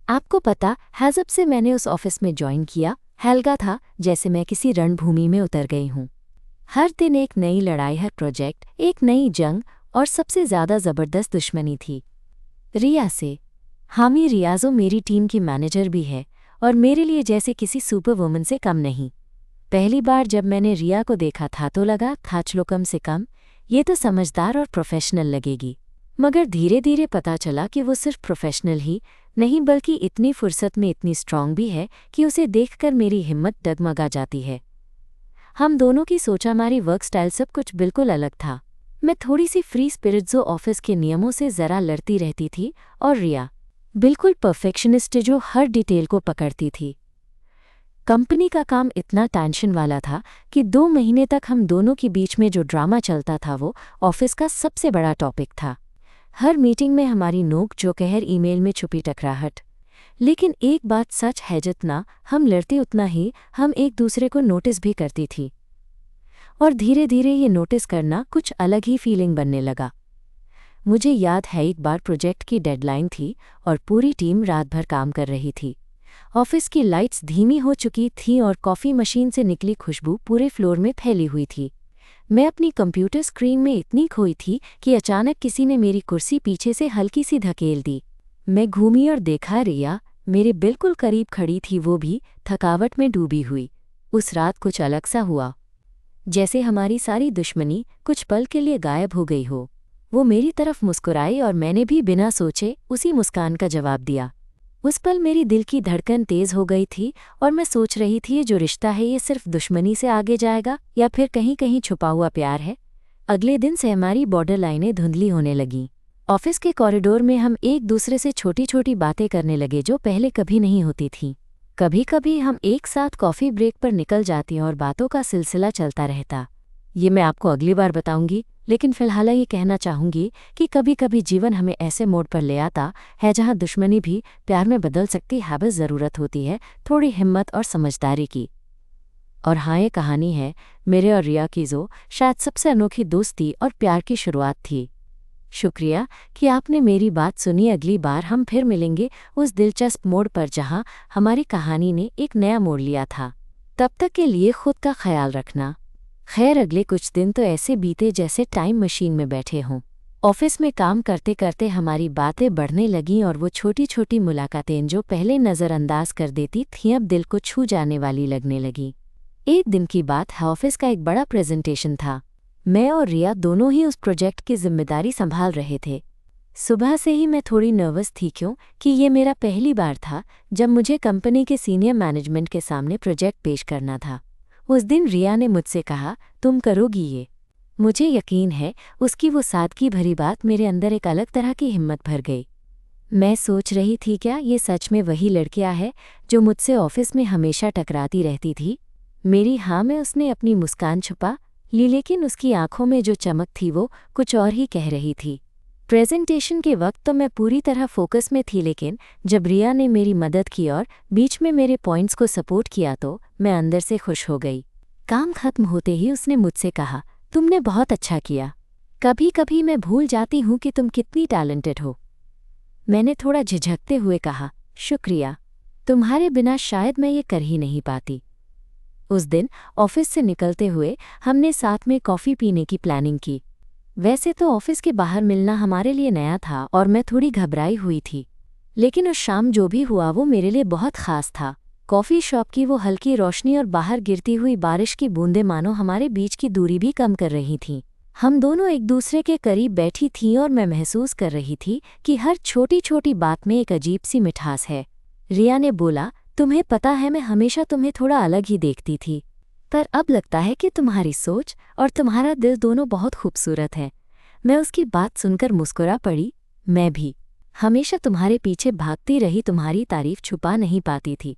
आपको पता है, जब से मैंने उस ऑफिस में ज्वाइन किया, हेल्गा था जैसे मैं किसी रणभूमि में उतर गई हूँ। हर दिन एक नई लड़ाई, हर प्रोजेक्ट एक नई जंग, और सबसे ज़्यादा ज़बरदस्त दुश्मनी थी रिया से। हामी रियाजो मेरी टीम की मैनेजर भी है और मेरे लिए जैसे किसी सुपर वुमन से कम नहीं। पहली बार जब मैंने रिया को देखा था तो लगा था चलो कम से कम ये तो समझदार और प्रोफेशनल लगेगी, मगर धीरे धीरे पता चला कि वो सिर्फ प्रोफेशनल ही नहीं बल्कि इतनी फुर्सत में इतनी स्ट्रांग भी है कि उसे देखकर मेरी हिम्मत डगमगा जाती है। हम दोनों की सोचा, हमारी वर्क स्टाइल सब कुछ बिल्कुल अलग था। मैं थोड़ी सी फ्री स्पिरिट जो ऑफिस के नियमों से ज़रा लड़ती रहती थी, और रिया बिल्कुल परफेक्शनिस्ट जो हर डिटेल को पकड़ती थी। कंपनी का काम इतना टेंशन वाला था कि 2 महीने तक हम दोनों के बीच में जो ड्रामा चलता था वो ऑफिस का सबसे बड़ा टॉपिक था। हर मीटिंग में हमारी नोक जो कहर, ईमेल में छुपी टकराहट। लेकिन एक बात सच है, जितना हम लड़ते उतना ही हम एक दूसरे को नोटिस भी करती थी, और धीरे धीरे ये नोटिस करना कुछ अलग ही फीलिंग बनने लगा। मुझे याद है एक बार प्रोजेक्ट की डेडलाइन थी और पूरी टीम रात भर काम कर रही थी। ऑफिस की लाइट्स धीमी हो चुकी थीं और कॉफ़ी मशीन से निकली खुशबू पूरे फ्लोर में फैली हुई थी। मैं अपनी कंप्यूटर स्क्रीन में इतनी खोई थी कि अचानक किसी ने मेरी कुर्सी पीछे से हल्की सी धकेल दी। मैं घूमी और देखा रिया मेरे बिल्कुल करीब खड़ी थी, वो भी थकावट में डूबी हुई। उस रात कुछ अलग सा हुआ, जैसे हमारी सारी दुश्मनी कुछ पल के लिए गायब हो गई हो। वो मेरी तरफ मुस्कुराई और मैंने भी बिना सोचे उसी मुस्कान का जवाब दिया। उस पल मेरी दिल की धड़कन तेज हो गई थी और मैं सोच रही थी ये जो रिश्ता है ये सिर्फ दुश्मनी से आगे जाएगा या फिर कहीं कहीं छुपा हुआ प्यार है। अगले दिन से हमारी बॉर्डर लाइनें धुंधली होने लगीं। ऑफिस के कॉरिडोर में हम एक दूसरे से छोटी छोटी बातें करने लगे जो पहले कभी नहीं होती थीं। कभी कभी हम एक साथ कॉफ़ी ब्रेक पर निकल जाती और बातों का सिलसिला चलता रहता। ये मैं आपको अगली बार बताऊंगी, लेकिन फिलहाल ये कहना चाहूँगी कि कभी कभी जीवन हमें ऐसे मोड़ पर ले आता है जहाँ दुश्मनी भी प्यार में बदल सकती है। बस ज़रूरत होती है थोड़ी हिम्मत और समझदारी की। और हाँ, ये कहानी है मेरे और रिया की जो शायद सबसे अनोखी दोस्ती और प्यार की शुरुआत थी। शुक्रिया कि आपने मेरी बात सुनी। अगली बार हम फिर मिलेंगे उस दिलचस्प मोड़ पर जहाँ हमारी कहानी ने एक नया मोड़ लिया था। तब तक के लिए खुद का ख्याल रखना। खैर, अगले कुछ दिन तो ऐसे बीते जैसे टाइम मशीन में बैठे हों। ऑफिस में काम करते करते हमारी बातें बढ़ने लगीं और वो छोटी छोटी मुलाकातें जो पहले नज़रअंदाज कर देती थीं अब दिल को छू जाने वाली लगने लगीं। एक दिन की बात है, ऑफिस का एक बड़ा प्रेजेंटेशन था। मैं और रिया दोनों ही उस प्रोजेक्ट की जिम्मेदारी संभाल रहे थे। सुबह से ही मैं थोड़ी नर्वस थी, क्योंकि ये मेरा पहली बार था जब मुझे कंपनी के सीनियर मैनेजमेंट के सामने प्रोजेक्ट पेश करना था। उस दिन रिया ने मुझसे कहा, तुम करोगी ये। मुझे यकीन है उसकी वो सादगी भरी बात मेरे अंदर एक अलग तरह की हिम्मत भर गई। मैं सोच रही थी क्या ये सच में वही लड़कियां है जो मुझसे ऑफिस में हमेशा टकराती रहती थी। मेरी हाँ में उसने अपनी मुस्कान छुपा ली, लेकिन उसकी आंखों में जो चमक थी वो कुछ और ही कह रही थी। प्रेजेंटेशन के वक्त तो मैं पूरी तरह फोकस में थी, लेकिन जब रिया ने मेरी मदद की और बीच में मेरे पॉइंट्स को सपोर्ट किया तो मैं अंदर से खुश हो गई। काम खत्म होते ही उसने मुझसे कहा, तुमने बहुत अच्छा किया। कभी कभी मैं भूल जाती हूँ कि तुम कितनी टैलेंटेड हो। मैंने थोड़ा झिझकते हुए कहा, शुक्रिया, तुम्हारे बिना शायद मैं ये कर ही नहीं पाती। उस दिन ऑफिस से निकलते हुए हमने साथ में कॉफ़ी पीने की प्लानिंग की। वैसे तो ऑफिस के बाहर मिलना हमारे लिए नया था और मैं थोड़ी घबराई हुई थी, लेकिन उस शाम जो भी हुआ वो मेरे लिए बहुत ख़ास था। कॉफ़ी शॉप की वो हल्की रोशनी और बाहर गिरती हुई बारिश की बूंदें मानो हमारे बीच की दूरी भी कम कर रही थीं। हम दोनों एक दूसरे के करीब बैठी थीं और मैं महसूस कर रही थी कि हर छोटी छोटी बात में एक अजीब सी मिठास है। रिया ने बोला, तुम्हें पता है मैं हमेशा तुम्हें थोड़ा अलग ही देखती थी, पर अब लगता है कि तुम्हारी सोच और तुम्हारा दिल दोनों बहुत खूबसूरत है। मैं उसकी बात सुनकर मुस्कुरा पड़ी। मैं भी हमेशा तुम्हारे पीछे भागती रही, तुम्हारी तारीफ छुपा नहीं पाती थी।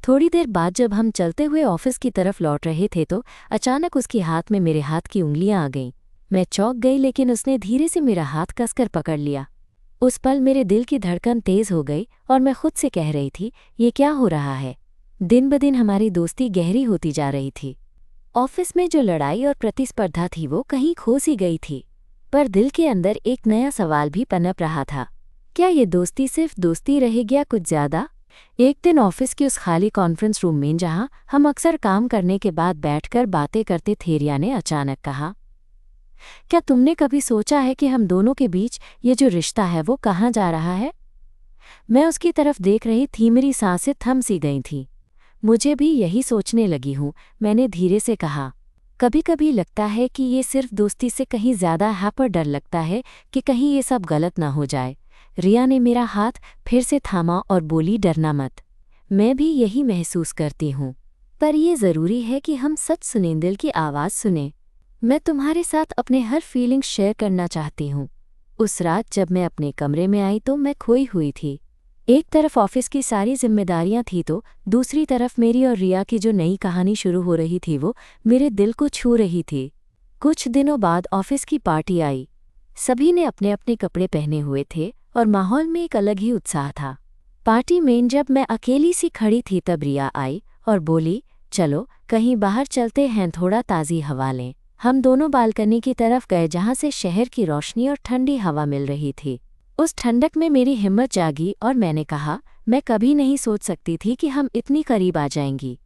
थोड़ी देर बाद जब हम चलते हुए ऑफिस की तरफ लौट रहे थे तो अचानक उसके हाथ में मेरे हाथ की उंगलियां आ गईं। मैं चौंक गई, लेकिन उसने धीरे से मेरा हाथ कसकर पकड़ लिया। उस पल मेरे दिल की धड़कन तेज हो गई और मैं खुद से कह रही थी, ये क्या हो रहा है। दिन ब दिन हमारी दोस्ती गहरी होती जा रही थी। ऑफिस में जो लड़ाई और प्रतिस्पर्धा थी वो कहीं खो सी गई थी, पर दिल के अंदर एक नया सवाल भी पनप रहा था, क्या ये दोस्ती सिर्फ दोस्ती रहेगी या कुछ ज़्यादा? एक दिन ऑफिस के उस खाली कॉन्फ्रेंस रूम में जहां हम अक्सर काम करने के बाद बैठकर बातें करते थे, रिया ने अचानक कहा, क्या तुमने कभी सोचा है कि हम दोनों के बीच ये जो रिश्ता है वो कहाँ जा रहा है? मैं उसकी तरफ देख रही थी, मेरी सांसें थम सी गई थी। मुझे भी यही सोचने लगी हूँ, मैंने धीरे से कहा। कभी कभी लगता है कि ये सिर्फ दोस्ती से कहीं ज़्यादा है, पर डर लगता है कि कहीं ये सब गलत ना हो जाए। रिया ने मेरा हाथ फिर से थामा और बोली, डरना मत, मैं भी यही महसूस करती हूँ, पर यह ज़रूरी है कि हम सच सुनें, दिल की आवाज़ सुनें। मैं तुम्हारे साथ अपने हर फीलिंग शेयर करना चाहती हूँ। उस रात जब मैं अपने कमरे में आई तो मैं खोई हुई थी। एक तरफ ऑफिस की सारी जिम्मेदारियां थी तो दूसरी तरफ मेरी और रिया की जो नई कहानी शुरू हो रही थी वो मेरे दिल को छू रही थी। कुछ दिनों बाद ऑफिस की पार्टी आई। सभी ने अपने अपने कपड़े पहने हुए थे और माहौल में एक अलग ही उत्साह था। पार्टी में जब मैं अकेली सी खड़ी थी तब रिया आई और बोली, चलो कहीं बाहर चलते हैं, थोड़ा ताज़ी हवा लें। हम दोनों बालकनी की तरफ गए जहाँ से शहर की रोशनी और ठंडी हवा मिल रही थी। उस ठंडक में मेरी हिम्मत जागी और मैंने कहा, मैं कभी नहीं सोच सकती थी कि हम इतनी करीब आ जाएंगी।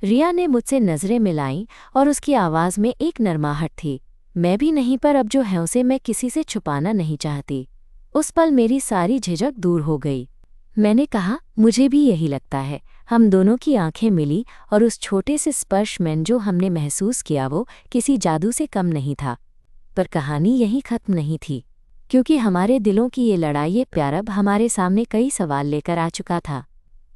रिया ने मुझसे नज़रें मिलाईं और उसकी आवाज़ में एक नरमाहट थी। मैं भी नहीं, पर अब जो है उसे मैं किसी से छुपाना नहीं चाहती। उस पल मेरी सारी झिझक दूर हो गई। मैंने कहा, मुझे भी यही लगता है। हम दोनों की आंखें मिली और उस छोटे से स्पर्श में जो हमने महसूस किया वो किसी जादू से कम नहीं था। पर कहानी यहीं खत्म नहीं थी, क्योंकि हमारे दिलों की ये लड़ाई, ये प्यार अब हमारे सामने कई सवाल लेकर आ चुका था।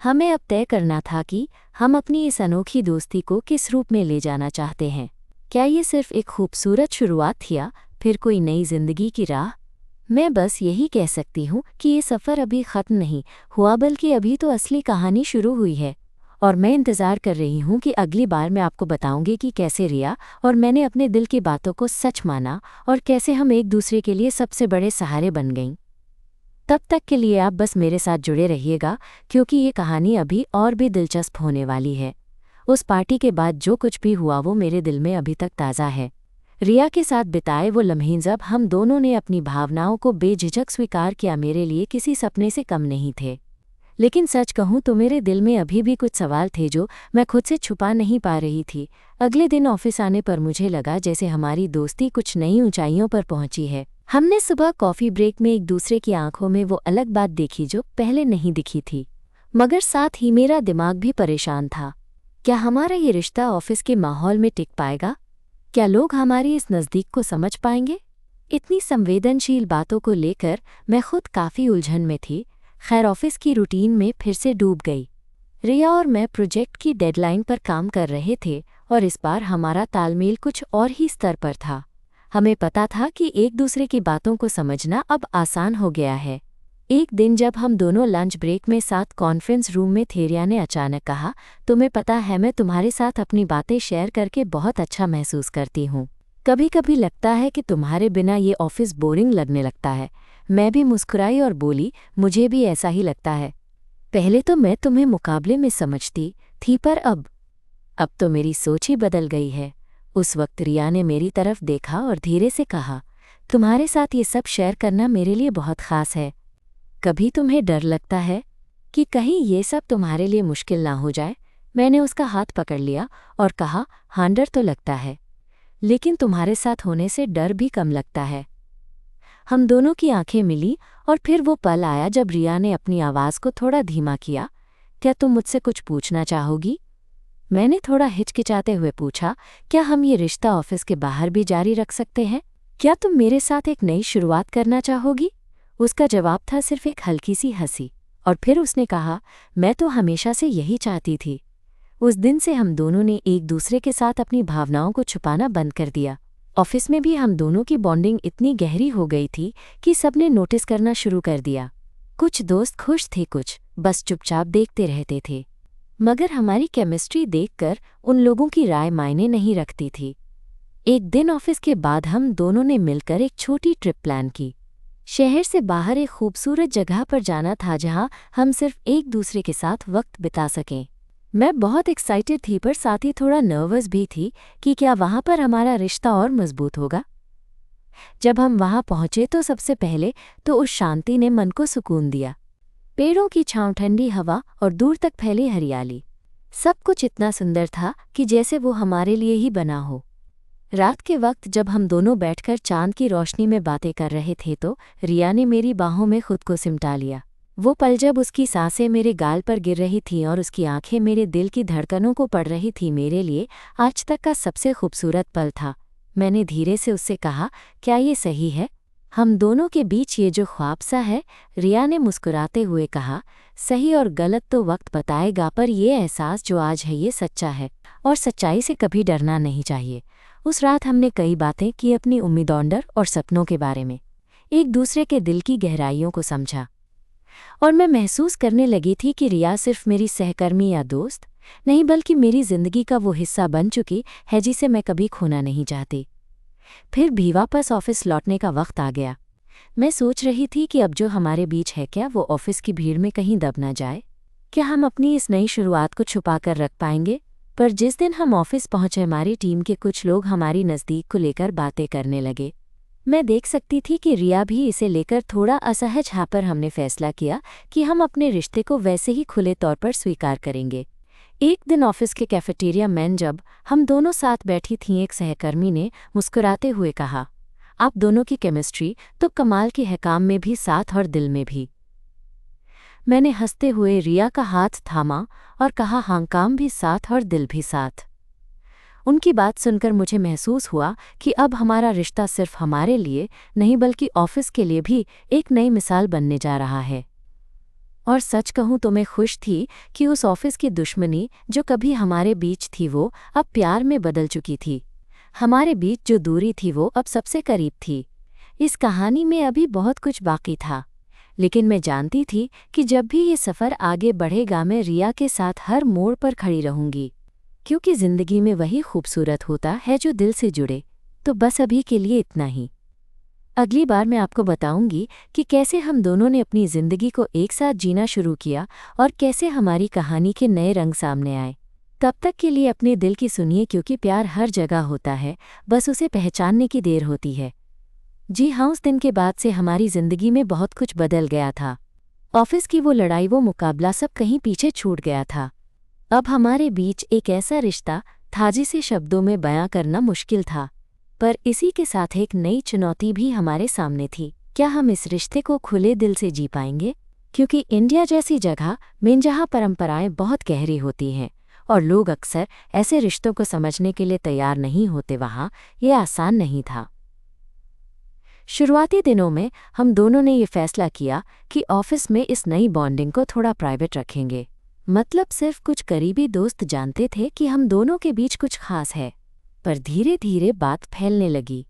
हमें अब तय करना था कि हम अपनी इस अनोखी दोस्ती को किस रूप में ले जाना चाहते हैं। क्या ये सिर्फ एक खूबसूरत शुरुआत थी या फिर कोई नई जिंदगी की राह? मैं बस यही कह सकती हूँ कि ये सफ़र अभी ख़त्म नहीं हुआ, बल्कि अभी तो असली कहानी शुरू हुई है। और मैं इंतज़ार कर रही हूँ कि अगली बार मैं आपको बताऊंगी कि कैसे रिया और मैंने अपने दिल की बातों को सच माना और कैसे हम एक दूसरे के लिए सबसे बड़े सहारे बन गईं। तब तक के लिए आप बस मेरे साथ जुड़े रहिएगा, क्योंकि ये कहानी अभी और भी दिलचस्प होने वाली है। उस पार्टी के बाद जो कुछ भी हुआ वो मेरे दिल में अभी तक ताज़ा है। रिया के साथ बिताए वो लम्हे जब हम दोनों ने अपनी भावनाओं को बेझिझक स्वीकार किया, मेरे लिए किसी सपने से कम नहीं थे। लेकिन सच कहूँ तो मेरे दिल में अभी भी कुछ सवाल थे जो मैं खुद से छुपा नहीं पा रही थी। अगले दिन ऑफिस आने पर मुझे लगा जैसे हमारी दोस्ती कुछ नई ऊंचाइयों पर पहुंची है। हमने सुबह कॉफ़ी ब्रेक में एक दूसरे की आंखों में वो अलग बात देखी जो पहले नहीं दिखी थी, मगर साथ ही मेरा दिमाग भी परेशान था। क्या हमारा ये रिश्ता ऑफिस के माहौल में टिक पाएगा? क्या लोग हमारी इस नज़दीक को समझ पाएंगे? इतनी संवेदनशील बातों को लेकर मैं खुद काफ़ी उलझन में थी। खैर, ऑफिस की रूटीन में फिर से डूब गई। रिया और मैं प्रोजेक्ट की डेडलाइन पर काम कर रहे थे और इस बार हमारा तालमेल कुछ और ही स्तर पर था। हमें पता था कि एक दूसरे की बातों को समझना अब आसान हो गया है। एक दिन जब हम दोनों लंच ब्रेक में साथ कॉन्फ्रेंस रूम में थे, रिया ने अचानक कहा, तुम्हें पता है मैं तुम्हारे साथ अपनी बातें शेयर करके बहुत अच्छा महसूस करती हूँ। कभी कभी लगता है कि तुम्हारे बिना ये ऑफिस बोरिंग लगने लगता है। मैं भी मुस्कुराई और बोली, मुझे भी ऐसा ही लगता है। पहले तो मैं तुम्हें मुकाबले में समझती थी, पर अब तो मेरी सोच ही बदल गई है। उस वक्त रिया ने मेरी तरफ देखा और धीरे से कहा, तुम्हारे साथ ये सब शेयर करना मेरे लिए बहुत ख़ास है। कभी तुम्हें डर लगता है कि कहीं ये सब तुम्हारे लिए मुश्किल ना हो जाए? मैंने उसका हाथ पकड़ लिया और कहा, हाँ डर तो लगता है, लेकिन तुम्हारे साथ होने से डर भी कम लगता है। हम दोनों की आंखें मिली और फिर वो पल आया जब रिया ने अपनी आवाज़ को थोड़ा धीमा किया, क्या तुम मुझसे कुछ पूछना चाहोगी? मैंने थोड़ा हिचकिचाते हुए पूछा, क्या हम ये रिश्ता ऑफिस के बाहर भी जारी रख सकते हैं? क्या तुम मेरे साथ एक नई शुरुआत करना चाहोगी? उसका जवाब था सिर्फ एक हल्की सी हंसी, और फिर उसने कहा, मैं तो हमेशा से यही चाहती थी। उस दिन से हम दोनों ने एक दूसरे के साथ अपनी भावनाओं को छुपाना बंद कर दिया। ऑफिस में भी हम दोनों की बॉन्डिंग इतनी गहरी हो गई थी कि सबने नोटिस करना शुरू कर दिया। कुछ दोस्त खुश थे, कुछ बस चुपचाप देखते रहते थे, मगर हमारी केमिस्ट्री देखकर उन लोगों की राय मायने नहीं रखती थी। एक दिन ऑफिस के बाद हम दोनों ने मिलकर एक छोटी ट्रिप प्लान की। शहर से बाहर एक खूबसूरत जगह पर जाना था जहां हम सिर्फ एक दूसरे के साथ वक्त बिता सकें। मैं बहुत एक्साइटेड थी, पर साथ ही थोड़ा नर्वस भी थी कि क्या वहां पर हमारा रिश्ता और मजबूत होगा। जब हम वहां पहुंचे तो सबसे पहले तो उस शांति ने मन को सुकून दिया। पेड़ों की छांव, ठंडी हवा और दूर तक फैली हरियाली, सब कुछ इतना सुंदर था कि जैसे वो हमारे लिए ही बना हो। रात के वक्त जब हम दोनों बैठकर चांद की रोशनी में बातें कर रहे थे तो रिया ने मेरी बाहों में खुद को सिमटा लिया। वो पल जब उसकी सांसें मेरे गाल पर गिर रही थीं और उसकी आंखें मेरे दिल की धड़कनों को पढ़ रही थीं, मेरे लिए आज तक का सबसे खूबसूरत पल था। मैंने धीरे से उससे कहा, क्या ये सही है? हम दोनों के बीच ये जो ख्वाब सा है? रिया ने मुस्कुराते हुए कहा, सही और गलत तो वक्त बताएगा, पर ये एहसास जो आज है ये सच्चा है और सच्चाई से कभी डरना नहीं चाहिए। उस रात हमने कई बातें की, अपनी उम्मीदों और सपनों के बारे में, एक दूसरे के दिल की गहराइयों को समझा। और मैं महसूस करने लगी थी कि रिया सिर्फ मेरी सहकर्मी या दोस्त नहीं, बल्कि मेरी जिंदगी का वो हिस्सा बन चुकी है जिसे मैं कभी खोना नहीं चाहती। फिर भी वापस ऑफिस लौटने का वक्त आ गया। मैं सोच रही थी कि अब जो हमारे बीच है, क्या वो ऑफिस की भीड़ में कहीं दब न जाए? क्या हम अपनी इस नई शुरुआत को छुपा कर रख पाएंगे? पर जिस दिन हम ऑफिस पहुंचे, हमारी टीम के कुछ लोग हमारी नज़दीक को लेकर बातें करने लगे। मैं देख सकती थी कि रिया भी इसे लेकर थोड़ा असहज है, पर हमने फैसला किया कि हम अपने रिश्ते को वैसे ही खुले तौर पर स्वीकार करेंगे। एक दिन ऑफिस के कैफेटेरिया में जब हम दोनों साथ बैठी थीं, एक सहकर्मी ने मुस्कुराते हुए कहा, आप दोनों की केमिस्ट्री तो कमाल की है, काम में भी साथ और दिल में भी। मैंने हंसते हुए रिया का हाथ थामा और कहा, हाँ, काम भी साथ और दिल भी साथ। उनकी बात सुनकर मुझे महसूस हुआ कि अब हमारा रिश्ता सिर्फ हमारे लिए नहीं बल्कि ऑफिस के लिए भी एक नई मिसाल बनने जा रहा है। और सच कहूं तो मैं खुश थी कि उस ऑफिस की दुश्मनी जो कभी हमारे बीच थी वो अब प्यार में बदल चुकी थी। हमारे बीच जो दूरी थी वो अब सबसे करीब थी। इस कहानी में अभी बहुत कुछ बाकी था, लेकिन मैं जानती थी कि जब भी ये सफ़र आगे बढ़ेगा मैं रिया के साथ हर मोड़ पर खड़ी रहूंगी, क्योंकि ज़िंदगी में वही खूबसूरत होता है जो दिल से जुड़े। तो बस अभी के लिए इतना ही। अगली बार मैं आपको बताऊंगी कि कैसे हम दोनों ने अपनी ज़िंदगी को एक साथ जीना शुरू किया और कैसे हमारी कहानी के नए रंग सामने आए। तब तक के लिए अपने दिल की सुनिए, क्योंकि प्यार हर जगह होता है, बस उसे पहचानने की देर होती है। जी हाँ, उस दिन के बाद से हमारी ज़िंदगी में बहुत कुछ बदल गया था। ऑफिस की वो लड़ाई, वो मुकाबला, सब कहीं पीछे छूट गया था। अब हमारे बीच एक ऐसा रिश्ता था जिसे शब्दों में बयां करना मुश्किल था, पर इसी के साथ एक नई चुनौती भी हमारे सामने थी। क्या हम इस रिश्ते को खुले दिल से जी पाएंगे? क्योंकि इंडिया जैसी जगह में जहाँ परंपराएं बहुत गहरी होती हैं और लोग अक्सर ऐसे रिश्तों को समझने के लिए तैयार नहीं होते, वहाँ ये आसान नहीं था। शुरुआती दिनों में हम दोनों ने ये फैसला किया कि ऑफिस में इस नई बॉन्डिंग को थोड़ा प्राइवेट रखेंगे। मतलब सिर्फ कुछ करीबी दोस्त जानते थे कि हम दोनों के बीच कुछ खास है। पर धीरे धीरे बात फैलने लगी।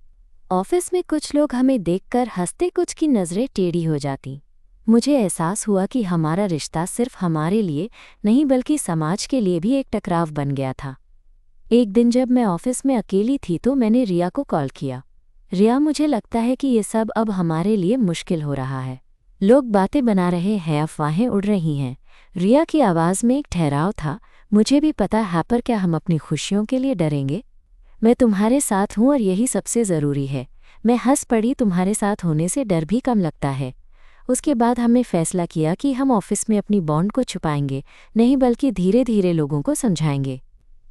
ऑफिस में कुछ लोग हमें देखकर हंसते, कुछ की नज़रें टेढ़ी हो जाती। मुझे एहसास हुआ कि हमारा रिश्ता सिर्फ हमारे लिए नहीं बल्कि समाज के लिए भी एक टकराव बन गया था। एक दिन जब मैं ऑफिस में अकेली थी तो मैंने रिया को कॉल किया। रिया, मुझे लगता है कि ये सब अब हमारे लिए मुश्किल हो रहा है। लोग बातें बना रहे हैं, अफवाहें उड़ रही हैं। रिया की आवाज़ में एक ठहराव था। मुझे भी पता है, पर क्या हम अपनी खुशियों के लिए डरेंगे? मैं तुम्हारे साथ हूँ और यही सबसे ज़रूरी है। मैं हंस पड़ी, तुम्हारे साथ होने से डर भी कम लगता है। उसके बाद हमने फैसला किया कि हम ऑफिस में अपनी बॉन्ड को छुपाएंगे नहीं बल्कि धीरे धीरे लोगों को समझाएंगे।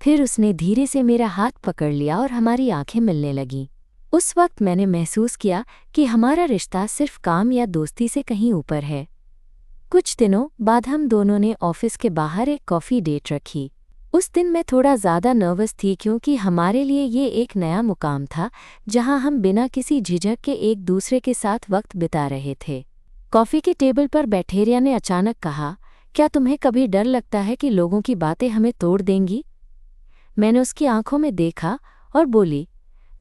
फिर उसने धीरे से मेरा हाथ पकड़ लिया और हमारी आंखें मिलने लगीं। उस वक्त मैंने महसूस किया कि हमारा रिश्ता सिर्फ काम या दोस्ती से कहीं ऊपर है। कुछ दिनों बाद हम दोनों ने ऑफिस के बाहर एक कॉफ़ी डेट रखी। उस दिन मैं थोड़ा ज़्यादा नर्वस थी, क्योंकि हमारे लिए ये एक नया मुकाम था जहां हम बिना किसी झिझक के एक दूसरे के साथ वक्त बिता रहे थे। कॉफ़ी के टेबल पर बैठे रिया ने अचानक कहा, क्या तुम्हें कभी डर लगता है कि लोगों की बातें हमें तोड़ देंगी? मैंने उसकी आंखों में देखा और बोली,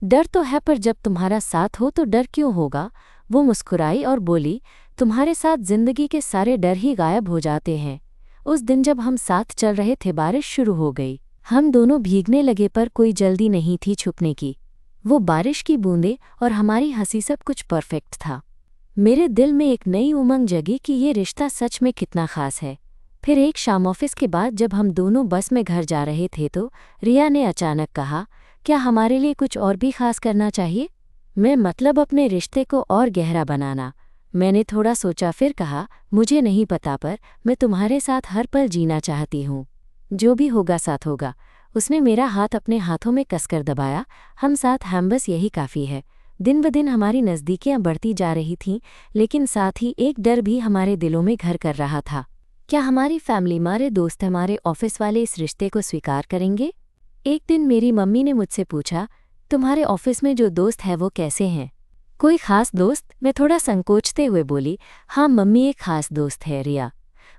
डर तो है, पर जब तुम्हारा साथ हो तो डर क्यों होगा? वो मुस्कुराई और बोली, तुम्हारे साथ जिंदगी के सारे डर ही गायब हो जाते हैं। उस दिन जब हम साथ चल रहे थे, बारिश शुरू हो गई। हम दोनों भीगने लगे, पर कोई जल्दी नहीं थी छुपने की। वो बारिश की बूंदें और हमारी हंसी, सब कुछ परफेक्ट था। मेरे दिल में एक नई उमंग जगी कि ये रिश्ता सच में कितना खास है। फिर एक शाम ऑफिस के बाद जब हम दोनों बस में घर जा रहे थे तो रिया ने अचानक कहा, क्या हमारे लिए कुछ और भी खास करना चाहिए? मैं मतलब अपने रिश्ते को और गहरा बनाना। मैंने थोड़ा सोचा फिर कहा, मुझे नहीं पता पर मैं तुम्हारे साथ हर पल जीना चाहती हूँ। जो भी होगा साथ होगा। उसने मेरा हाथ अपने हाथों में कसकर दबाया। हम साथ हैं, बस यही काफ़ी है। दिन ब दिन हमारी नज़दीकियाँ बढ़ती जा रही थीं, लेकिन साथ ही एक डर भी हमारे दिलों में घर कर रहा था। क्या हमारी फैमिली, हमारे दोस्त, हमारे ऑफिस वाले इस रिश्ते को स्वीकार करेंगे? एक दिन मेरी मम्मी ने मुझसे पूछा, तुम्हारे ऑफिस में जो दोस्त है वो कैसे हैं? कोई खास दोस्त? मैं थोड़ा संकोचते हुए बोली, हाँ मम्मी, एक खास दोस्त है, रिया।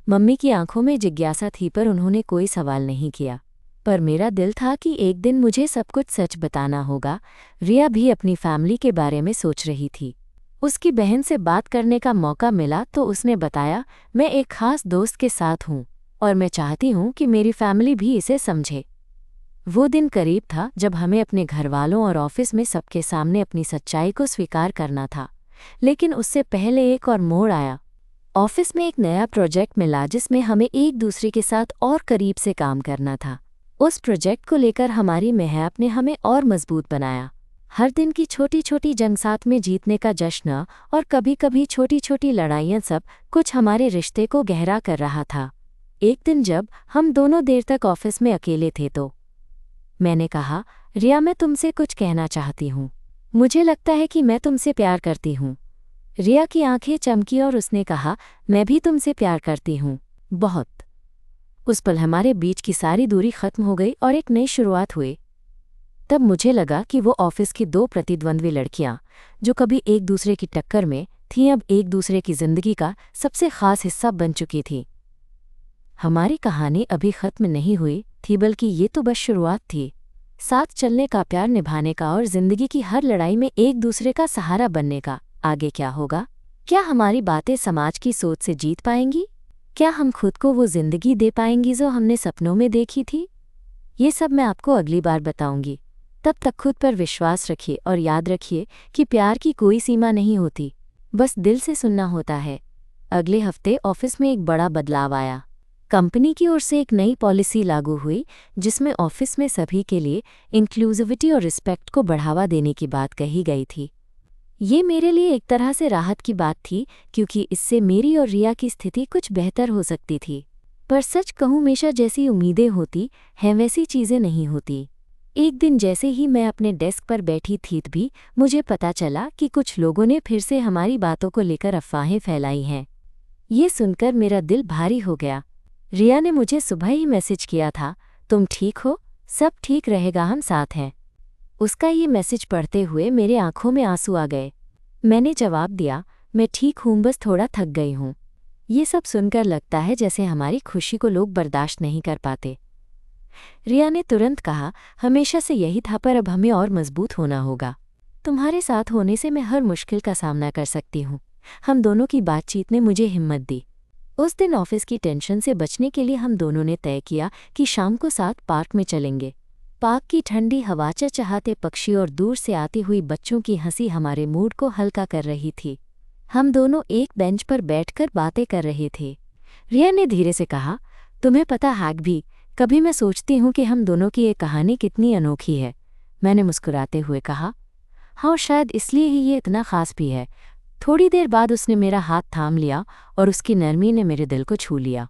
मम्मी की आंखों में जिज्ञासा थी पर उन्होंने कोई सवाल नहीं किया। पर मेरा दिल था कि एक दिन मुझे सब कुछ सच बताना होगा। रिया भी अपनी फैमिली के बारे में सोच रही थी। उसकी बहन से बात करने का मौका मिला तो उसने बताया, मैं एक खास दोस्त के साथ हूँ और मैं चाहती हूँ कि मेरी फैमिली भी इसे समझे। वो दिन करीब था जब हमें अपने घरवालों और ऑफिस में सबके सामने अपनी सच्चाई को स्वीकार करना था। लेकिन उससे पहले एक और मोड़ आया। ऑफिस में एक नया प्रोजेक्ट मिला जिसमें हमें एक दूसरे के साथ और करीब से काम करना था। उस प्रोजेक्ट को लेकर हमारी मेहनत ने हमें और मजबूत बनाया। हर दिन की छोटी छोटी जंग, साथ में जीतने का जश्न और कभी कभी छोटी छोटी लड़ाइयाँ, सब कुछ हमारे रिश्ते को गहरा कर रहा था। एक दिन जब हम दोनों देर तक ऑफिस में अकेले थे तो मैंने कहा, रिया, मैं तुमसे कुछ कहना चाहती हूँ। मुझे लगता है कि मैं तुमसे प्यार करती हूँ। रिया की आंखें चमकी और उसने कहा, मैं भी तुमसे प्यार करती हूँ, बहुत। उस पल हमारे बीच की सारी दूरी खत्म हो गई और एक नई शुरुआत हुई। तब मुझे लगा कि वो ऑफिस की दो प्रतिद्वंद्वी लड़कियां जो कभी एक दूसरे की टक्कर में थीं, अब एक दूसरे की जिंदगी का सबसे खास हिस्सा बन चुकी थी। हमारी कहानी अभी खत्म नहीं हुई थी, बल्कि ये तो बस शुरुआत थी। साथ चलने का, प्यार निभाने का और जिंदगी की हर लड़ाई में एक दूसरे का सहारा बनने का। आगे क्या होगा? क्या हमारी बातें समाज की सोच से जीत पाएंगी? क्या हम खुद को वो जिंदगी दे पाएंगी जो हमने सपनों में देखी थी? ये सब मैं आपको अगली बार बताऊंगी। तब तक खुद पर विश्वास रखिए और याद रखिए कि प्यार की कोई सीमा नहीं होती, बस दिल से सुनना होता है। अगले हफ्ते ऑफिस में एक बड़ा बदलाव आया। कंपनी की ओर से एक नई पॉलिसी लागू हुई जिसमें ऑफिस में सभी के लिए इंक्लूसिविटी और रिस्पेक्ट को बढ़ावा देने की बात कही गई थी। ये मेरे लिए एक तरह से राहत की बात थी, क्योंकि इससे मेरी और रिया की स्थिति कुछ बेहतर हो सकती थी। पर सच कहूँ, हमेशा जैसी उम्मीदें होती हैं वैसी चीज़ें नहीं होती। एक दिन जैसे ही मैं अपने डेस्क पर बैठी थी भी मुझे पता चला कि कुछ लोगों ने फिर से हमारी बातों को लेकर अफवाहें फैलाई हैं। ये सुनकर मेरा दिल भारी हो गया। रिया ने मुझे सुबह ही मैसेज किया था, तुम ठीक हो? सब ठीक रहेगा, हम साथ हैं। उसका ये मैसेज पढ़ते हुए मेरे आंखों में आंसू आ गए। मैंने जवाब दिया, मैं ठीक हूँ, बस थोड़ा थक गई हूँ। ये सब सुनकर लगता है जैसे हमारी खुशी को लोग बर्दाश्त नहीं कर पाते। रिया ने तुरंत कहा, हमेशा से यही था, पर अब हमें और मजबूत होना होगा। तुम्हारे साथ होने से मैं हर मुश्किल का सामना कर सकती हूँ। हम दोनों की बातचीत ने मुझे हिम्मत दी। उस दिन ऑफिस की टेंशन से बचने के लिए हम दोनों ने तय किया कि शाम को साथ पार्क में चलेंगे। पार्क की ठंडी हवा, चहचहाते पक्षी और दूर से आती हुई बच्चों की हंसी हमारे मूड को हल्का कर रही थी। हम दोनों एक बेंच पर बैठकर बातें कर रहे थे। रिया ने धीरे से कहा, तुम्हें पता है भी, कभी मैं सोचती हूँ कि हम दोनों की ये कहानी कितनी अनोखी है। मैंने मुस्कुराते हुए कहा, हाँ, शायद इसलिए ही ये इतना खास भी है। थोड़ी देर बाद उसने मेरा हाथ थाम लिया और उसकी नरमी ने मेरे दिल को छू लिया।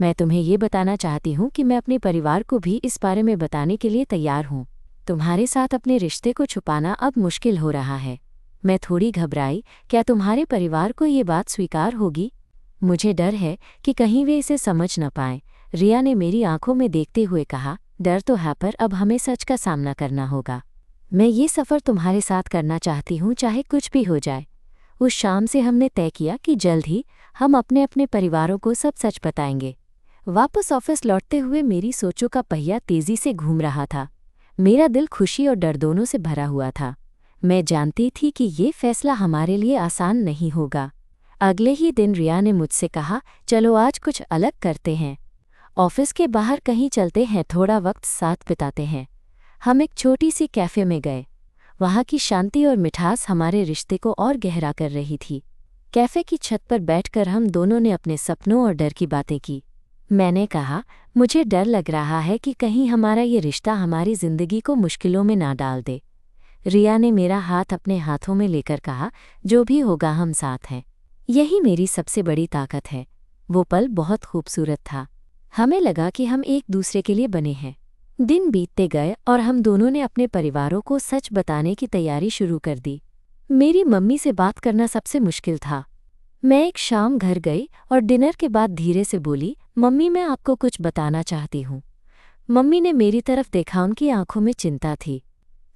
मैं तुम्हें ये बताना चाहती हूँ कि मैं अपने परिवार को भी इस बारे में बताने के लिए तैयार हूँ। तुम्हारे साथ अपने रिश्ते को छुपाना अब मुश्किल हो रहा है। मैं थोड़ी घबराई, क्या तुम्हारे परिवार को ये बात स्वीकार होगी? मुझे डर है कि कहीं वे इसे समझ न पाएं। रिया ने मेरी आंखों में देखते हुए कहा, डर तो है, पर अब हमें सच का सामना करना होगा। मैं ये सफ़र तुम्हारे साथ करना चाहती हूँ, चाहे कुछ भी हो जाए। उस शाम से हमने तय किया कि जल्द ही हम अपने अपने परिवारों को सब सच बताएंगे। वापस ऑफिस लौटते हुए मेरी सोचों का पहिया तेजी से घूम रहा था। मेरा दिल खुशी और डर दोनों से भरा हुआ था। मैं जानती थी कि ये फैसला हमारे लिए आसान नहीं होगा। अगले ही दिन रिया ने मुझसे कहा, चलो आज कुछ अलग करते हैं। ऑफिस के बाहर कहीं चलते हैं, थोड़ा वक्त साथ बिताते हैं। हम एक छोटी सी कैफ़े में गए। वहाँ की शांति और मिठास हमारे रिश्ते को और गहरा कर रही थी। कैफ़े की छत पर बैठकर हम दोनों ने अपने सपनों और डर की बातें की। मैंने कहा, मुझे डर लग रहा है कि कहीं हमारा ये रिश्ता हमारी ज़िंदगी को मुश्किलों में ना डाल दे। रिया ने मेरा हाथ अपने हाथों में लेकर कहा, जो भी होगा हम साथ हैं। यही मेरी सबसे बड़ी ताकत है। वो पल बहुत खूबसूरत था। हमें लगा कि हम एक दूसरे के लिए बने हैं। दिन बीतते गए और हम दोनों ने अपने परिवारों को सच बताने की तैयारी शुरू कर दी। मेरी मम्मी से बात करना सबसे मुश्किल था। मैं एक शाम घर गई और डिनर के बाद धीरे से बोली, मम्मी मैं आपको कुछ बताना चाहती हूँ। मम्मी ने मेरी तरफ देखा, उनकी आंखों में चिंता थी।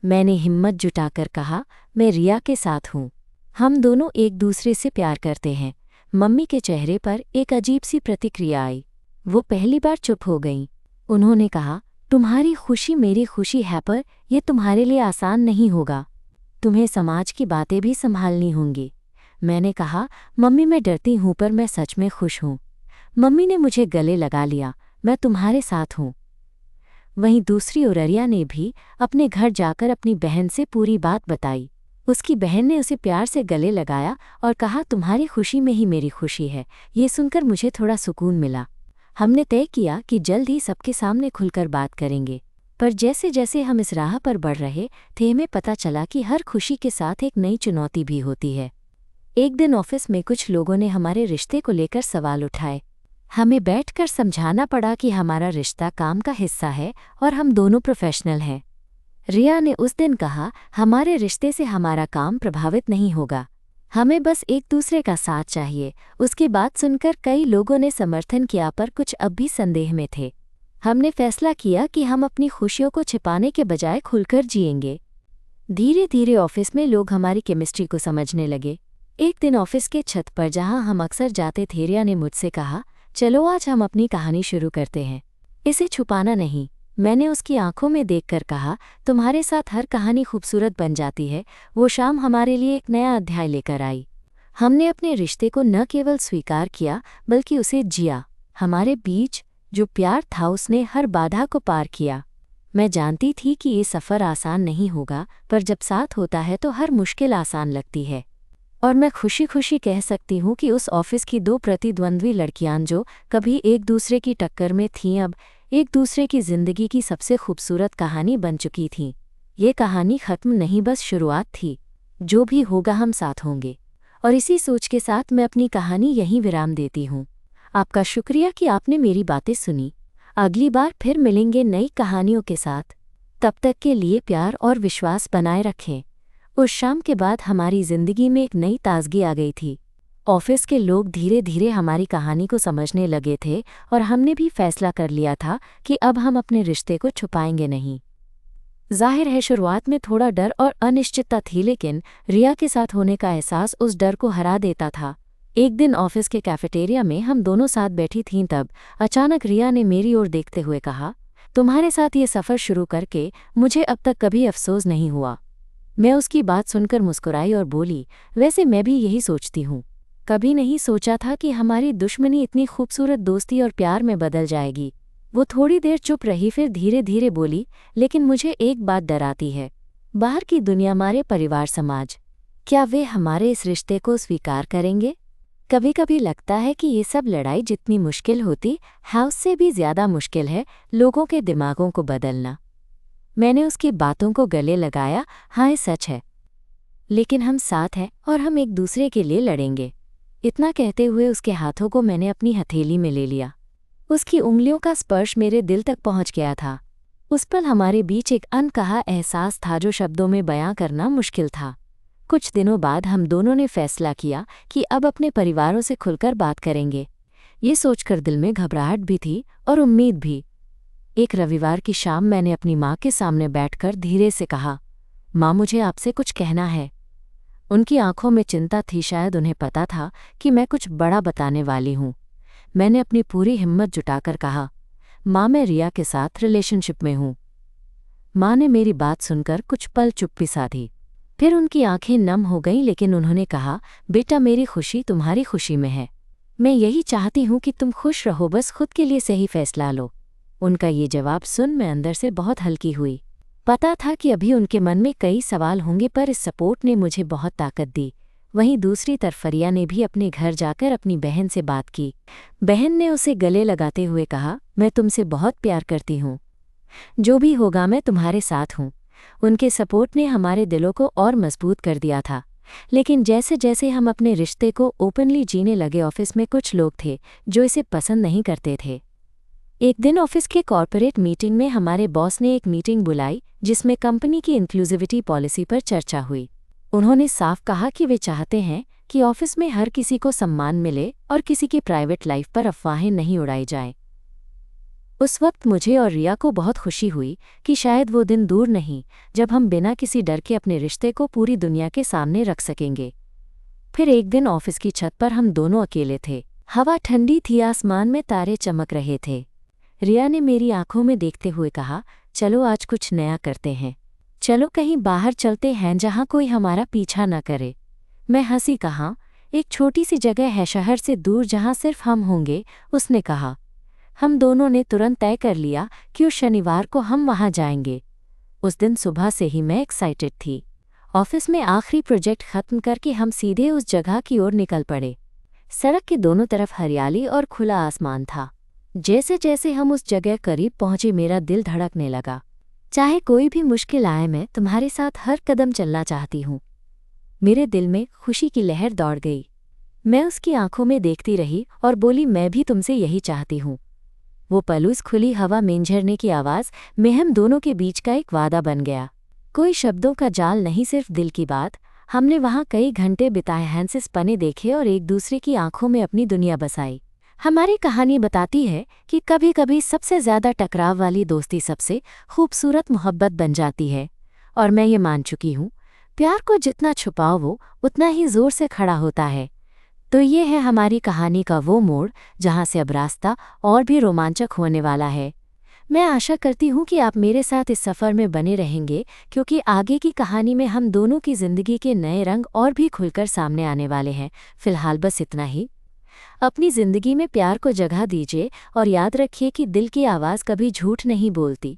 मैंने हिम्मत जुटाकर कहा, मैं रिया के साथ हूँ। हम दोनों एक दूसरे से प्यार करते हैं। मम्मी के चेहरे पर एक अजीब सी प्रतिक्रिया आई। वो पहली बार चुप हो गईं। उन्होंने कहा, तुम्हारी खुशी मेरी खुशी है, पर यह तुम्हारे लिए आसान नहीं होगा। तुम्हें समाज की बातें भी संभालनी होंगी। मैंने कहा, मम्मी मैं डरती हूँ पर मैं सच में खुश हूँ। मम्मी ने मुझे गले लगा लिया, मैं तुम्हारे साथ हूँ। वहीं दूसरी ओर रिया ने भी अपने घर जाकर अपनी बहन से पूरी बात बताई। उसकी बहन ने उसे प्यार से गले लगाया और कहा, तुम्हारी खुशी में ही मेरी खुशी है। ये सुनकर मुझे थोड़ा सुकून मिला। हमने तय किया कि जल्द ही सबके सामने खुलकर बात करेंगे। पर जैसे जैसे हम इस राह पर बढ़ रहे थे, हमें पता चला कि हर खुशी के साथ एक नई चुनौती भी होती है। एक दिन ऑफिस में कुछ लोगों ने हमारे रिश्ते को लेकर सवाल उठाए। हमें बैठकर समझाना पड़ा कि हमारा रिश्ता काम का हिस्सा है और हम दोनों प्रोफेशनल हैं। रिया ने उस दिन कहा, हमारे रिश्ते से हमारा काम प्रभावित नहीं होगा, हमें बस एक दूसरे का साथ चाहिए। उसकी बात सुनकर कई लोगों ने समर्थन किया, पर कुछ अब भी संदेह में थे। हमने फैसला किया कि हम अपनी खुशियों को छिपाने के बजाय खुलकर जिएंगे। धीरे धीरे ऑफिस में लोग हमारी केमिस्ट्री को समझने लगे। एक दिन ऑफिस के छत पर जहां हम अक्सर जाते थे, रिया ने मुझसे कहा, चलो आज हम अपनी कहानी शुरू करते हैं। इसे छुपाना नहीं। मैंने उसकी आंखों में देखकर कहा, तुम्हारे साथ हर कहानी खूबसूरत बन जाती है। वो शाम हमारे लिए एक नया अध्याय लेकर आई। हमने अपने रिश्ते को न केवल स्वीकार किया बल्कि उसे जिया। हमारे बीच जो प्यार था उसने हर बाधा को पार किया। मैं जानती थी कि ये सफ़र आसान नहीं होगा, पर जब साथ होता है तो हर मुश्किल आसान लगती है। और मैं खुशी खुशी कह सकती हूँ कि उस ऑफिस की दो प्रतिद्वंद्वी लड़कियां जो कभी एक दूसरे की टक्कर में थीं, अब एक दूसरे की जिंदगी की सबसे खूबसूरत कहानी बन चुकी थीं। ये कहानी ख़त्म नहीं, बस शुरुआत थी। जो भी होगा हम साथ होंगे। और इसी सोच के साथ मैं अपनी कहानी यहीं विराम देती हूँ। आपका शुक्रिया कि आपने मेरी बातें सुनी। अगली बार फिर मिलेंगे नई कहानियों के साथ। तब तक के लिए प्यार और विश्वास बनाए रखें। उस शाम के बाद हमारी जिंदगी में एक नई ताजगी आ गई थी। ऑफिस के लोग धीरे धीरे हमारी कहानी को समझने लगे थे और हमने भी फैसला कर लिया था कि अब हम अपने रिश्ते को छुपाएंगे नहीं। जाहिर है शुरुआत में थोड़ा डर और अनिश्चितता थी, लेकिन रिया के साथ होने का एहसास उस डर को हरा देता था। एक दिन ऑफिस के कैफेटेरिया में हम दोनों साथ बैठी थीं, तब अचानक रिया ने मेरी ओर देखते हुए कहा, तुम्हारे साथ ये सफ़र शुरू करके मुझे अब तक कभी अफसोस नहीं हुआ। मैं उसकी बात सुनकर मुस्कुराई और बोली, वैसे मैं भी यही सोचती हूँ। कभी नहीं सोचा था कि हमारी दुश्मनी इतनी खूबसूरत दोस्ती और प्यार में बदल जाएगी। वो थोड़ी देर चुप रही, फिर धीरे धीरे बोली, लेकिन मुझे एक बात डराती है। बाहर की दुनिया, हमारे परिवार, समाज, क्या वे हमारे इस रिश्ते को स्वीकार करेंगे? कभी कभी लगता है कि ये सब लड़ाई जितनी मुश्किल होती है, उससे भी ज़्यादा मुश्किल है लोगों के दिमागों को बदलना। मैंने उसकी बातों को गले लगाया। हाँ, ये सच है, लेकिन हम साथ हैं और हम एक दूसरे के लिए लड़ेंगे। इतना कहते हुए उसके हाथों को मैंने अपनी हथेली में ले लिया। उसकी उंगलियों का स्पर्श मेरे दिल तक पहुंच गया था। उस पल हमारे बीच एक अनकहा एहसास था जो शब्दों में बयां करना मुश्किल था। कुछ दिनों बाद हम दोनों ने फैसला किया कि अब अपने परिवारों से खुलकर बात करेंगे। ये सोचकर दिल में घबराहट भी थी और उम्मीद भी। एक रविवार की शाम मैंने अपनी माँ के सामने बैठकर धीरे से कहा, माँ मुझे आपसे कुछ कहना है। उनकी आंखों में चिंता थी, शायद उन्हें पता था कि मैं कुछ बड़ा बताने वाली हूँ। मैंने अपनी पूरी हिम्मत जुटाकर कहा, माँ मैं रिया के साथ रिलेशनशिप में हूँ। माँ ने मेरी बात सुनकर कुछ पल चुप्पी साधी, फिर उनकी आंखें नम हो गईं, लेकिन उन्होंने कहा, बेटा मेरी खुशी तुम्हारी खुशी में है। मैं यही चाहती हूँ कि तुम खुश रहो, बस खुद के लिए सही फैसला लो। उनका ये जवाब सुन मैं अंदर से बहुत हल्की हुई। पता था कि अभी उनके मन में कई सवाल होंगे, पर इस सपोर्ट ने मुझे बहुत ताकत दी। वहीं दूसरी तरफ रिया ने भी अपने घर जाकर अपनी बहन से बात की। बहन ने उसे गले लगाते हुए कहा, मैं तुमसे बहुत प्यार करती हूँ। जो भी होगा मैं तुम्हारे साथ हूँ। उनके सपोर्ट ने हमारे दिलों को और मजबूत कर दिया था। लेकिन जैसे जैसे हम अपने रिश्ते को ओपनली जीने लगे, ऑफिस में कुछ लोग थे जो इसे पसंद नहीं करते थे। एक दिन ऑफिस के कॉर्पोरेट मीटिंग में हमारे बॉस ने एक मीटिंग बुलाई जिसमें कंपनी की इंक्लूसिविटी पॉलिसी पर चर्चा हुई। उन्होंने साफ कहा कि वे चाहते हैं कि ऑफिस में हर किसी को सम्मान मिले और किसी की प्राइवेट लाइफ पर अफवाहें नहीं उड़ाई जाएं। उस वक्त मुझे और रिया को बहुत खुशी हुई कि शायद वो दिन दूर नहीं जब हम बिना किसी डर के अपने रिश्ते को पूरी दुनिया के सामने रख सकेंगे। फिर एक दिन ऑफिस की छत पर हम दोनों अकेले थे। हवा ठंडी थी, आसमान में तारे चमक रहे थे। रिया ने मेरी आंखों में देखते हुए कहा, चलो आज कुछ नया करते हैं। चलो कहीं बाहर चलते हैं जहां कोई हमारा पीछा न करे। मैं हंसी कहा, एक छोटी सी जगह है शहर से दूर जहां सिर्फ हम होंगे। उसने कहा। हम दोनों ने तुरंत तय कर लिया कि उस शनिवार को हम वहां जाएंगे। उस दिन सुबह से ही मैं एक्साइटेड थी। ऑफिस में आखिरी प्रोजेक्ट खत्म करके हम सीधे उस जगह की ओर निकल पड़े। सड़क के दोनों तरफ हरियाली और खुला आसमान था। जैसे जैसे हम उस जगह करीब पहुंचे, मेरा दिल धड़कने लगा। चाहे कोई भी मुश्किल आए, मैं तुम्हारे साथ हर कदम चलना चाहती हूँ। मेरे दिल में खुशी की लहर दौड़ गई। मैं उसकी आंखों में देखती रही और बोली, मैं भी तुमसे यही चाहती हूँ। वो पल उस खुली हवा में झरने की आवाज़ में हम दोनों के बीच का एक वादा बन गया। कोई शब्दों का जाल नहीं, सिर्फ दिल की बात। हमने वहाँ कई घंटे बिताए, हैंसेस पने देखे और एक दूसरे की आंखों में अपनी दुनिया बसाई। हमारी कहानी बताती है कि कभी कभी सबसे ज़्यादा टकराव वाली दोस्ती सबसे खूबसूरत मोहब्बत बन जाती है। और मैं ये मान चुकी हूँ, प्यार को जितना छुपाओ वो उतना ही ज़ोर से खड़ा होता है। तो ये है हमारी कहानी का वो मोड़ जहाँ से अब रास्ता और भी रोमांचक होने वाला है। मैं आशा करती हूँ कि आप मेरे साथ इस सफ़र में बने रहेंगे, क्योंकि आगे की कहानी में हम दोनों की ज़िंदगी के नए रंग और भी खुलकर सामने आने वाले हैं। फ़िलहाल बस इतना ही। अपनी ज़िंदगी में प्यार को जगह दीजिए और याद रखिए कि दिल की आवाज़ कभी झूठ नहीं बोलती।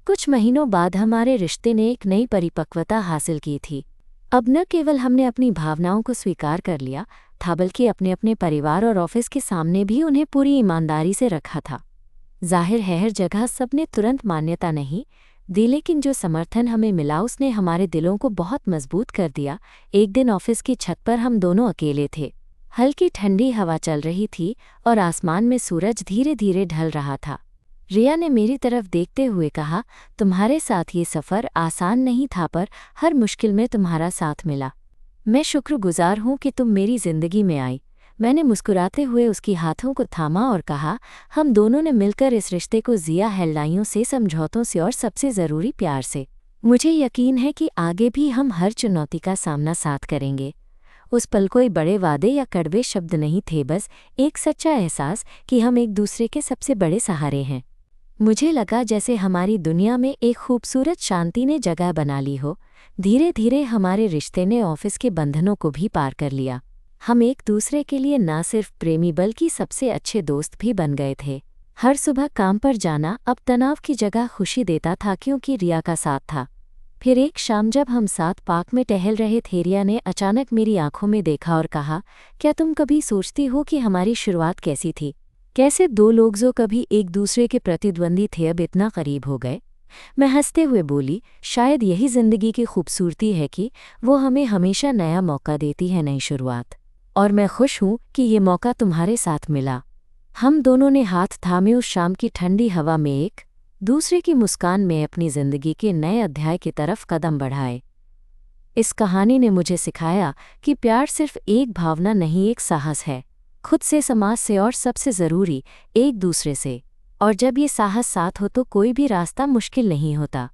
कुछ महीनों बाद हमारे रिश्ते ने एक नई परिपक्वता हासिल की थी। अब न केवल हमने अपनी भावनाओं को स्वीकार कर लिया था, बल्कि अपने अपने परिवार और ऑफिस के सामने भी उन्हें पूरी ईमानदारी से रखा था। जाहिर है हर जगह सबने तुरंत मान्यता नहीं दी, लेकिन जो समर्थन हमें मिला उसने हमारे दिलों को बहुत मजबूत कर दिया। एक दिन ऑफिस की छत पर हम दोनों अकेले थे। हल्की ठंडी हवा चल रही थी और आसमान में सूरज धीरे धीरे ढल रहा था। रिया ने मेरी तरफ देखते हुए कहा, तुम्हारे साथ ये सफ़र आसान नहीं था, पर हर मुश्किल में तुम्हारा साथ मिला। मैं शुक्रगुजार हूँ कि तुम मेरी ज़िंदगी में आई। मैंने मुस्कुराते हुए उसकी हाथों को थामा और कहा, हम दोनों ने मिलकर इस रिश्ते को जिया है, लड़ाइयों से, समझौतों से और सबसे ज़रूरी प्यार से। मुझे यकीन है कि आगे भी हम हर चुनौती का सामना साथ करेंगे। उस पल कोई बड़े वादे या कड़वे शब्द नहीं थे, बस एक सच्चा एहसास कि हम एक दूसरे के सबसे बड़े सहारे हैं। मुझे लगा जैसे हमारी दुनिया में एक खूबसूरत शांति ने जगह बना ली हो। धीरे धीरे हमारे रिश्ते ने ऑफिस के बंधनों को भी पार कर लिया। हम एक दूसरे के लिए न सिर्फ प्रेमी बल्कि सबसे अच्छे दोस्त भी बन गए थे। हर सुबह काम पर जाना अब तनाव की जगह खुशी देता था, क्योंकि रिया का साथ था। फिर एक शाम जब हम साथ पार्क में टहल रहे थे, रिया ने अचानक मेरी आंखों में देखा और कहा, क्या तुम कभी सोचती हो कि हमारी शुरुआत कैसी थी? कैसे दो लोग जो कभी एक दूसरे के प्रतिद्वंदी थे अब इतना करीब हो गए? मैं हंसते हुए बोली, शायद यही ज़िंदगी की खूबसूरती है कि वो हमें हमेशा नया मौका देती है, नई शुरुआत। और मैं खुश हूँ कि ये मौका तुम्हारे साथ मिला। हम दोनों ने हाथ थामे उस शाम की ठंडी हवा में एक दूसरे की मुस्कान में अपनी ज़िंदगी के नए अध्याय की तरफ कदम बढ़ाए। इस कहानी ने मुझे सिखाया कि प्यार सिर्फ एक भावना नहीं, एक साहस है, खुद से, समाज से और सबसे ज़रूरी एक दूसरे से। और जब ये साहस साथ हो तो कोई भी रास्ता मुश्किल नहीं होता।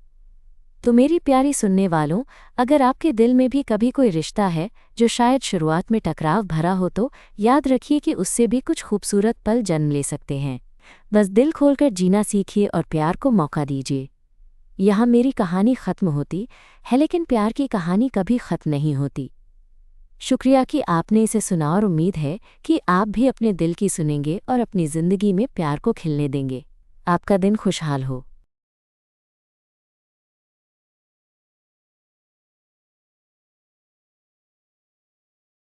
तो मेरी प्यारी सुनने वालों, अगर आपके दिल में भी कभी कोई रिश्ता है जो शायद शुरुआत में टकराव भरा हो, तो याद रखिए कि उससे भी कुछ खूबसूरत पल जन्म ले सकते हैं। बस दिल खोलकर जीना सीखिए और प्यार को मौका दीजिए। यहाँ मेरी कहानी ख़त्म होती है, लेकिन प्यार की कहानी कभी ख़त्म नहीं होती। शुक्रिया कि आपने इसे सुना और उम्मीद है कि आप भी अपने दिल की सुनेंगे और अपनी ज़िंदगी में प्यार को खिलने देंगे। आपका दिन खुशहाल हो।